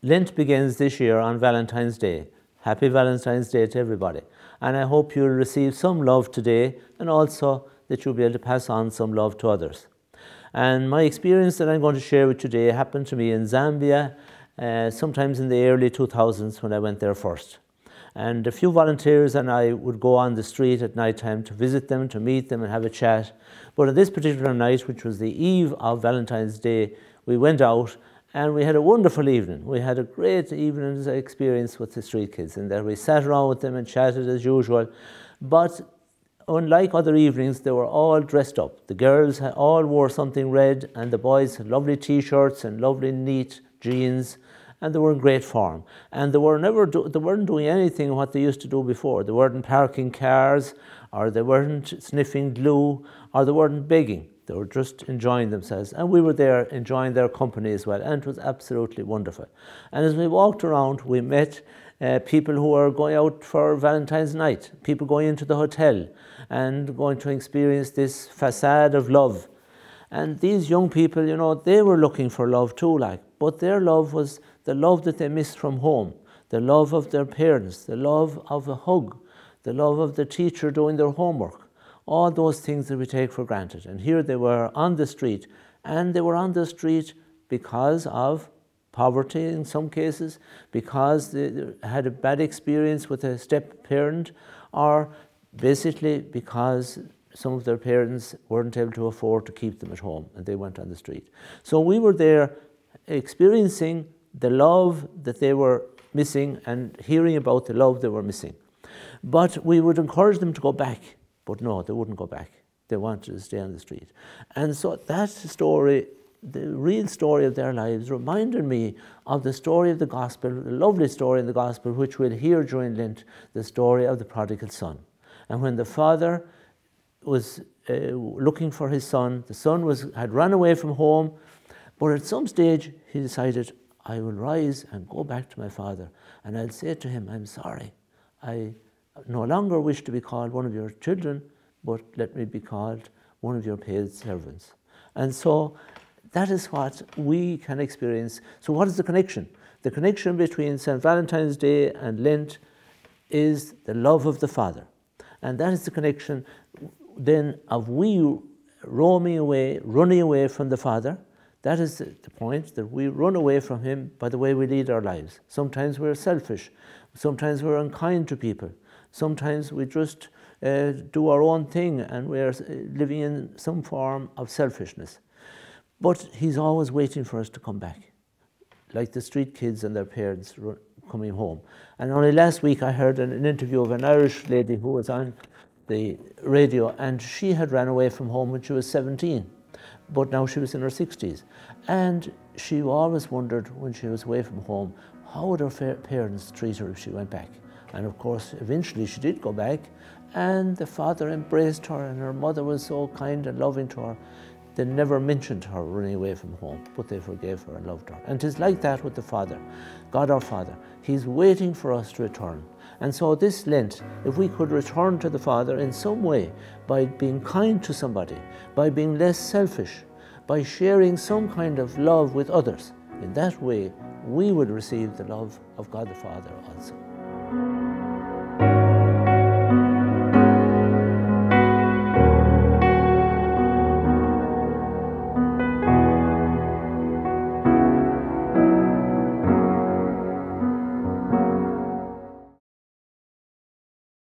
Lent begins this year on Valentine's Day. Happy Valentine's Day to everybody. And I hope you'll receive some love today, and also that you'll be able to pass on some love to others. And my experience that I'm going to share with you today happened to me in Zambia, sometimes in the early 2000s when I went there first. And a few volunteers and I would go on the street at night time to visit them, to meet them and have a chat. But on this particular night, which was the eve of Valentine's Day, we went out and we had a wonderful evening. We had a great evening experience with the street kids, and that we sat around with them and chatted as usual. But unlike other evenings, they were all dressed up. The girls all wore something red, and the boys had lovely t-shirts and lovely neat jeans, and they were in great form. And they weren't doing anything what they used to do before. They weren't parking cars, or they weren't sniffing glue, or they weren't begging. They were just enjoying themselves. And we were there enjoying their company as well, and it was absolutely wonderful. And as we walked around, we met people who were going out for Valentine's night, people going into the hotel and going to experience this facade of love. And these young people, you know, they were looking for love too, but their love was the love that they missed from home, the love of their parents, the love of a hug, the love of the teacher doing their homework, all those things that we take for granted. And here they were on the street, and they were on the street because of poverty in some cases, because they had a bad experience with a step-parent, or basically because some of their parents weren't able to afford to keep them at home and they went on the street. So we were there experiencing the love that they were missing and hearing about the love they were missing. But we would encourage them to go back, but no, they wouldn't go back. They wanted to stay on the street. And so that story, the real story of their lives, reminded me of the story of the gospel, the lovely story in the gospel, which we'll hear during Lent, the story of the prodigal son. And when the father was looking for his son, the son had run away from home, but at some stage he decided, I will rise and go back to my father, and I'll say to him, I'm sorry. I no longer wish to be called one of your children, but let me be called one of your paid servants. And so that is what we can experience. So what is the connection? The connection between St. Valentine's Day and Lent is the love of the Father. And that is the connection then of we roaming away, running away from the Father. That is the point, that we run away from him by the way we lead our lives. Sometimes we're selfish. Sometimes we're unkind to people. Sometimes we just do our own thing and we're living in some form of selfishness. But he's always waiting for us to come back, like the street kids and their parents coming home. And only last week I heard an interview of an Irish lady who was on the radio, and she had ran away from home when she was 17, but now she was in her 60s. And she always wondered when she was away from home, how would her parents treat her if she went back? And of course, eventually she did go back, and the father embraced her, and her mother was so kind and loving to her. They never mentioned her running away from home, but they forgave her and loved her. And it is like that with the Father, God our Father. He's waiting for us to return. And so this Lent, if we could return to the Father in some way, by being kind to somebody, by being less selfish, by sharing some kind of love with others, in that way we would receive the love of God the Father also.